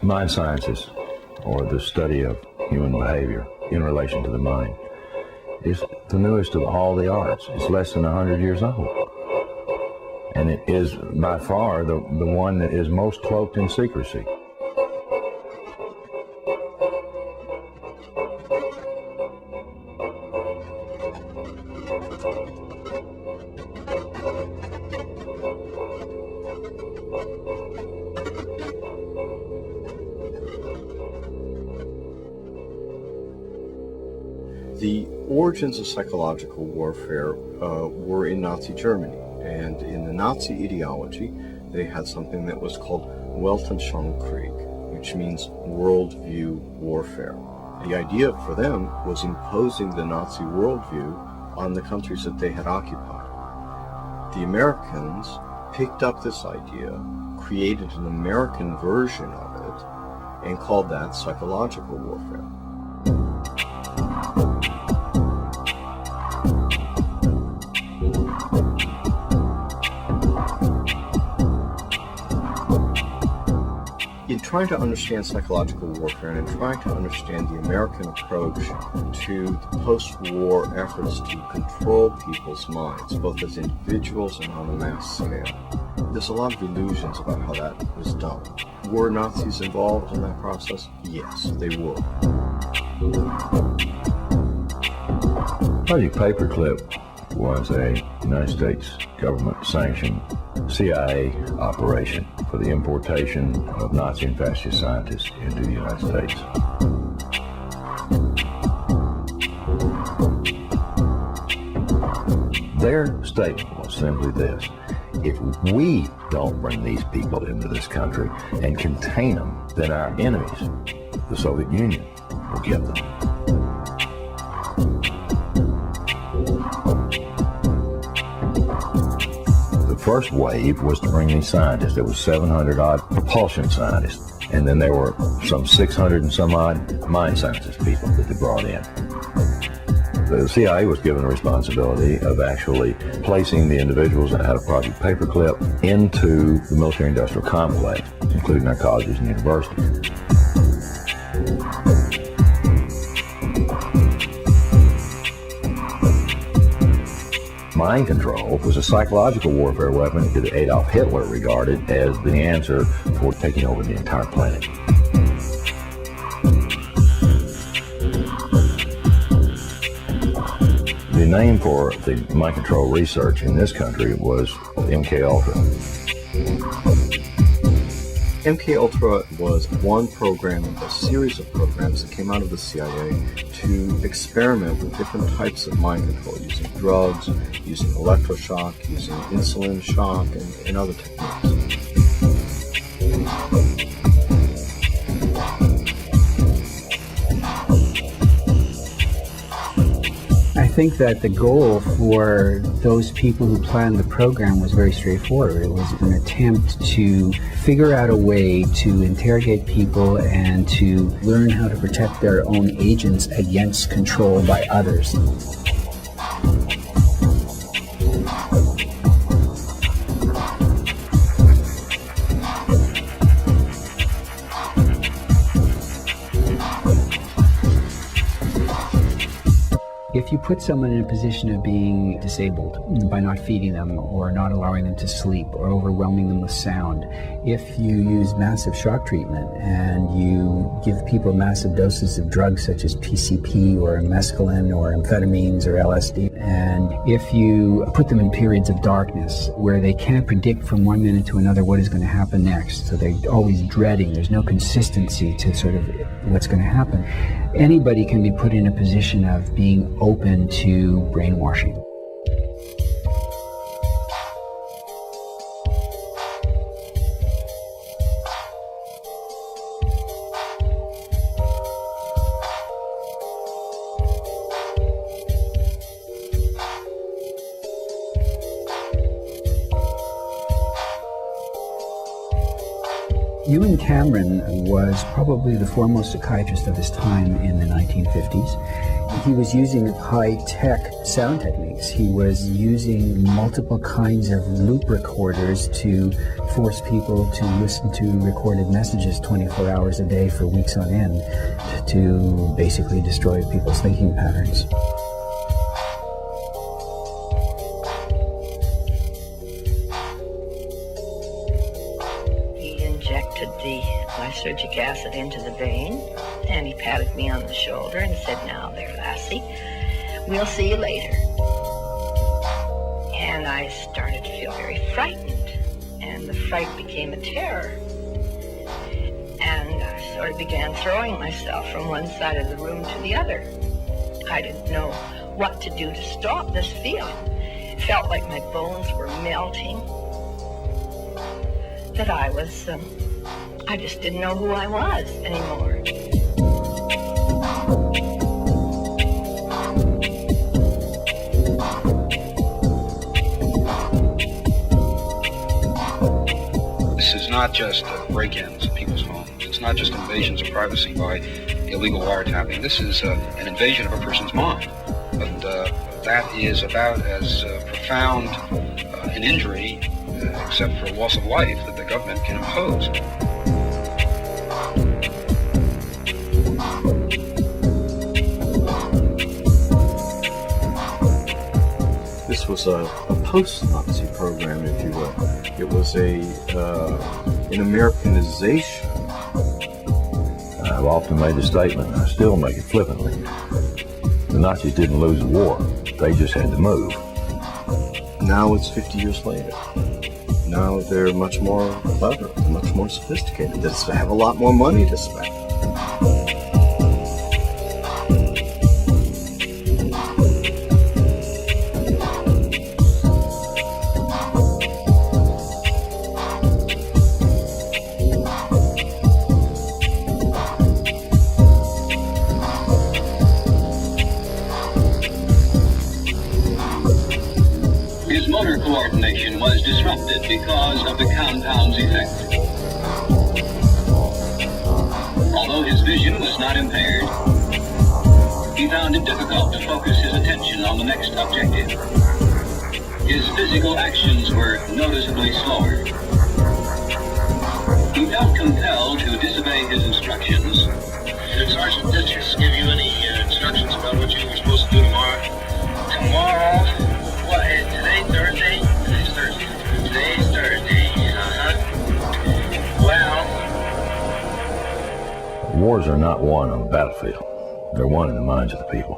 Mind sciences, or the study of human behavior in relation to the mind, is the newest of all the arts. It's less than 100 years old. And it is by far the one that is most cloaked in secrecy. The origins of psychological warfare were in Nazi Germany, and in the Nazi ideology they had something that was called Weltanschauungskrieg, which means worldview warfare. The idea for them was imposing the Nazi worldview on the countries that they had occupied. The Americans picked up this idea, created an American version of it, and called that psychological warfare. In trying to understand psychological warfare and in trying to understand the American approach to the post-war efforts to control people's minds, both as individuals and on a mass scale, there's a lot of illusions about how that was done. Were Nazis involved in that process? Yes, they were. Project Paperclip was a United States government-sanctioned CIA operation for the importation of Nazi and fascist scientists into the United States. Their statement was simply this: if we don't bring these people into this country and contain them, then our enemies, the Soviet Union, will get them. The first wave was to bring these scientists. There was 700 odd propulsion scientists, and then there were some 600 and some odd mind sciences people that they brought in. The CIA was given the responsibility of actually placing the individuals that had a Project Paperclip into the military-industrial complex, including our colleges and universities. Mind control was a psychological warfare weapon that Adolf Hitler regarded as the answer for taking over the entire planet. The name for the mind control research in this country was MK-Ultra. MK-Ultra was one program of a series of programs that came out of the CIA to experiment with different types of mind control, using drugs, using electroshock, using insulin shock, and other techniques. I think that the goal for those people who planned the program was very straightforward. It was an attempt to figure out a way to interrogate people and to learn how to protect their own agents against control by others. If you put someone in a position of being disabled by not feeding them or not allowing them to sleep or overwhelming them with sound, if you use massive shock treatment and you give people massive doses of drugs such as PCP or mescaline or amphetamines or LSD, and if you put them in periods of darkness where they can't predict from one minute to another what is going to happen next, so they're always dreading, there's no consistency to sort of what's going to happen, anybody can be put in a position of being open to brainwashing. Ewan Cameron was probably the foremost psychiatrist of his time in the 1950s. He was using high-tech sound techniques. He was using multiple kinds of loop recorders to force people to listen to recorded messages 24 hours a day for weeks on end, to basically destroy people's thinking patterns. He injected the lysergic acid into the vein, and he patted me on the shoulder and said, "Now there, lassie, we'll see you later." And I started to feel very frightened, and the fright became a terror. And I sort of began throwing myself from one side of the room to the other. I didn't know what to do to stop this feeling. It felt like my bones were melting, that I just didn't know who I was anymore. This is not just break-ins at people's homes. It's not just invasions of privacy by illegal wiretapping. This is an invasion of a person's mind. And that is about as profound an injury, except for loss of life, that the government can impose. This was a post-Nazi program, if you will. It was an Americanization. I've often made the statement, and I still make it flippantly. The Nazis didn't lose the war. They just had to move. Now it's 50 years later. Now they're much more clever, much more sophisticated. They have a lot more money to spend. His motor coordination was disrupted because of the compound's effect. Although his vision was not impaired, he found it difficult to focus his attention on the next objective. His physical actions were noticeably slower. He felt compelled to disobey his instructions. Did Sergeant Ditches give you any instructions about what you were supposed to do tomorrow? Tomorrow? What, today Thursday? Today's Thursday. Today's Thursday, Well... Wars are not won on the battlefield. They're won in the minds of the people.